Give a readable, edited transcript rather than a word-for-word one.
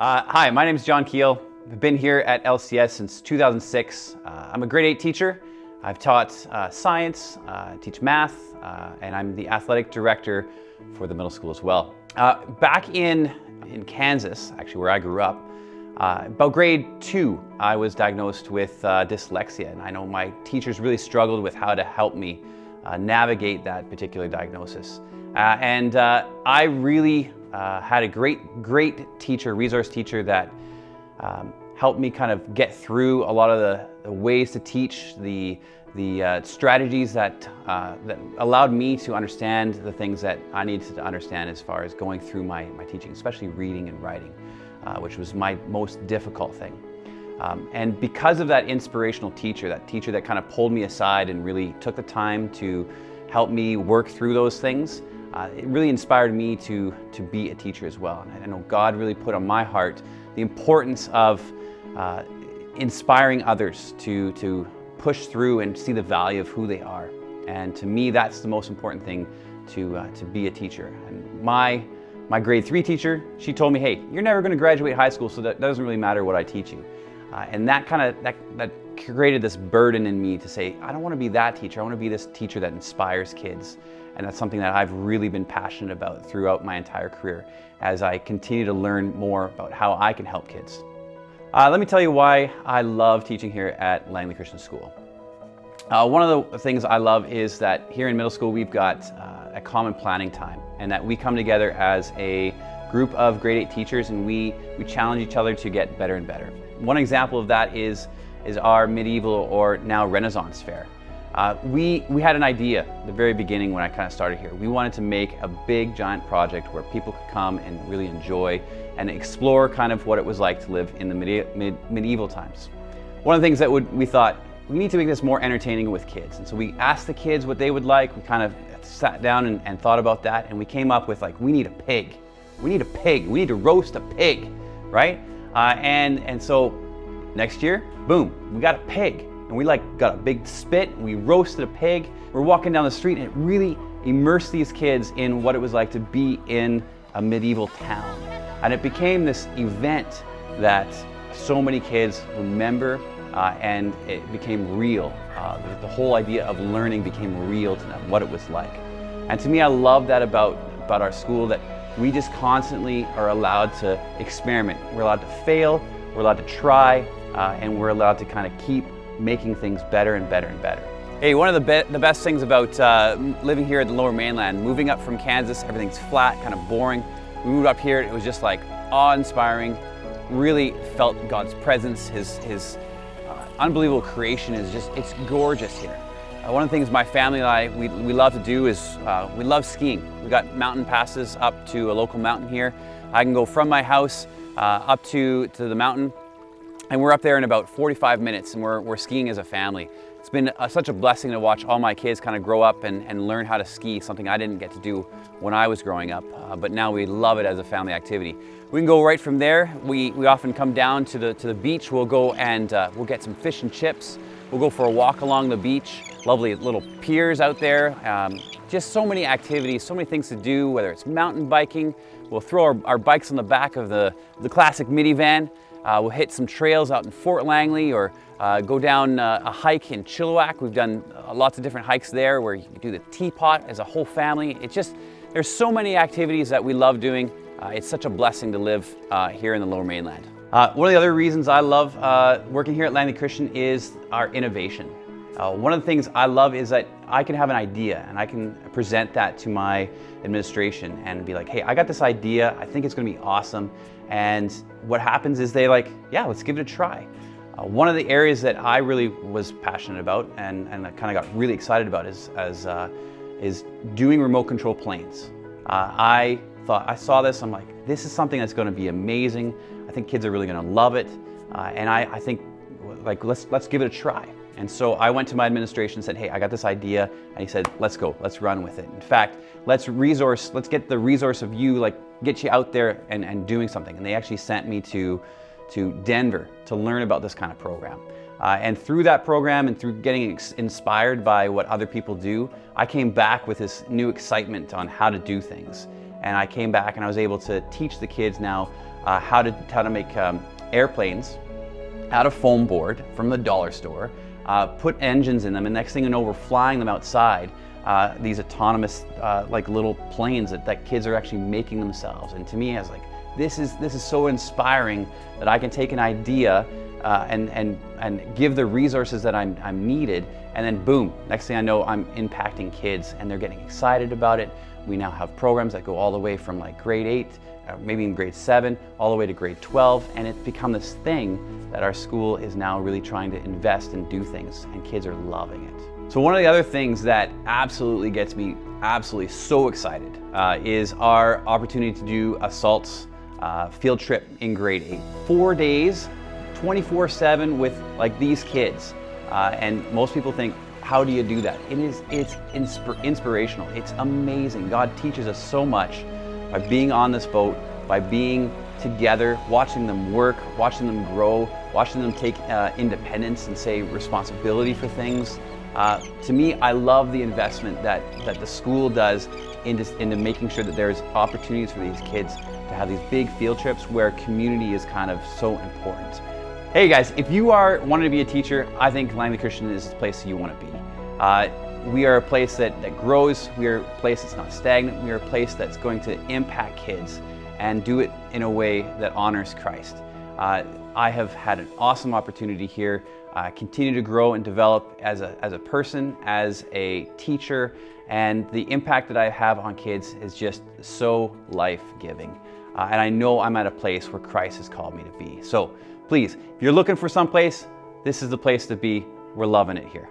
Hi, my name is Jon Kuehl. I've been here at LCS since 2006. I'm a grade 8 teacher. I've taught science, teach math, and I'm the athletic director for the middle school as well. Back in Kansas, actually where I grew up, about grade 2, I was diagnosed with dyslexia, and I know my teachers really struggled with how to help me navigate that particular diagnosis. I really had a great teacher, resource teacher that helped me kind of get through a lot of the ways to teach, the strategies that allowed me to understand the things that I needed to understand as far as going through my teaching, especially reading and writing, which was my most difficult thing. And because of that inspirational teacher, that kind of pulled me aside and really took the time to help me work through those things, it really inspired me to be a teacher as well. And I know God really put on my heart the importance of inspiring others to push through and see the value of who they are. And to me, that's the most important thing to be a teacher. And my grade 3 teacher, she told me, hey, you're never going to graduate high school, so that doesn't really matter what I teach you. And that created this burden in me to say, I don't want to be that teacher. I want to be this teacher that inspires kids. And that's something that I've really been passionate about throughout my entire career as I continue to learn more about how I can help kids. Let me tell you why I love teaching here at Langley Christian School. One of the things I love is that here in middle school we've got a common planning time, and that we come together as a group of grade 8 teachers and we challenge each other to get better and better. One example of that is our medieval or now Renaissance fair. We had an idea at the very beginning when I kind of started here. We wanted to make a big giant project where people could come and really enjoy and explore kind of what it was like to live in the medieval times. One of the things that we thought, we need to make this more entertaining with kids. And so we asked the kids what they would like. We kind of sat down and thought about that, and we came up with, like, we need a pig. We need a pig. We need to roast a pig, right? And so next year, boom, we got a pig. And we got a big spit, and we roasted a pig. We're walking down the street, and it really immersed these kids in what it was like to be in a medieval town. And it became this event that so many kids remember, and it became real. The whole idea of learning became real to them, what it was like. And to me, I love that about our school, that we just constantly are allowed to experiment. We're allowed to fail, we're allowed to try, and we're allowed to kind of keep making things better and better and better. Hey, one of the best things about living here at the Lower Mainland, moving up from Kansas, everything's flat, kind of boring. We moved up here, it was just like awe-inspiring. Really felt God's presence. His unbelievable creation it's gorgeous here. One of the things my family and I, we love to do is we love skiing. We got mountain passes up to a local mountain here. I can go from my house up to the mountain, and we're up there in about 45 minutes, and we're skiing as a family. It's been such a blessing to watch all my kids kind of grow up and learn how to ski, something I didn't get to do when I was growing up, but now we love it as a family activity. We can go right from there. We often come down to the beach. We'll go and we'll get some fish and chips. We'll go for a walk along the beach. Lovely little piers out there. Just so many activities, so many things to do, whether it's mountain biking. We'll throw our bikes on the back of the classic minivan. We'll hit some trails out in Fort Langley, or go down a hike in Chilliwack. We've done lots of different hikes there where you can do the teapot as a whole family. There's so many activities that we love doing. It's such a blessing to live here in the Lower Mainland. One of the other reasons I love working here at Langley Christian is our innovation. One of the things I love is that I can have an idea and I can present that to my administration and be like, hey, I got this idea, I think it's going to be awesome. And what happens is they yeah, let's give it a try. One of the areas that I really was passionate about and I kind of got really excited about is doing remote control planes. I saw this, I'm like, this is something that's going to be amazing. I think kids are really going to love it. And I think, let's give it a try. And so I went to my administration and said, hey, I got this idea. And he said, let's go, let's run with it. In fact, let's get the resource of you, get you out there and doing something. And they actually sent me to Denver to learn about this kind of program. And through that program and through getting inspired by what other people do, I came back with this new excitement on how to do things. and I came back and I was able to teach the kids now how to make airplanes out of foam board from the dollar store, put engines in them, and next thing you know, we're flying them outside. These autonomous like little planes that kids are actually making themselves. And to me, I was like, this is so inspiring that I can take an idea and give the resources that I'm needed, and then boom, next thing I know, I'm impacting kids and they're getting excited about it. We now have programs that go all the way from like grade 8, maybe in grade 7, all the way to grade 12, and it's become this thing that our school is now really trying to invest and do things, and kids are loving it. So one of the other things that absolutely gets me absolutely so excited is our opportunity to do assaults field trip in grade 8. 4 days, 24/7 with like these kids. And most people think, how do you do that? It's inspirational. It's amazing. God teaches us so much by being on this boat, by being together, watching them work, watching them grow, watching them take independence and say responsibility for things. To me, I love the investment that the school does into making sure that there's opportunities for these kids to have these big field trips where community is kind of so important. Hey guys, if you are wanting to be a teacher, I think Langley Christian is the place you want to be. We are a place that grows. We are a place that's not stagnant. We are a place that's going to impact kids and do it in a way that honors Christ. I have had an awesome opportunity here. Continue to grow and develop as a person, as a teacher, and the impact that I have on kids is just so life-giving. And I know I'm at a place where Christ has called me to be. So please, if you're looking for someplace, this is the place to be. We're loving it here.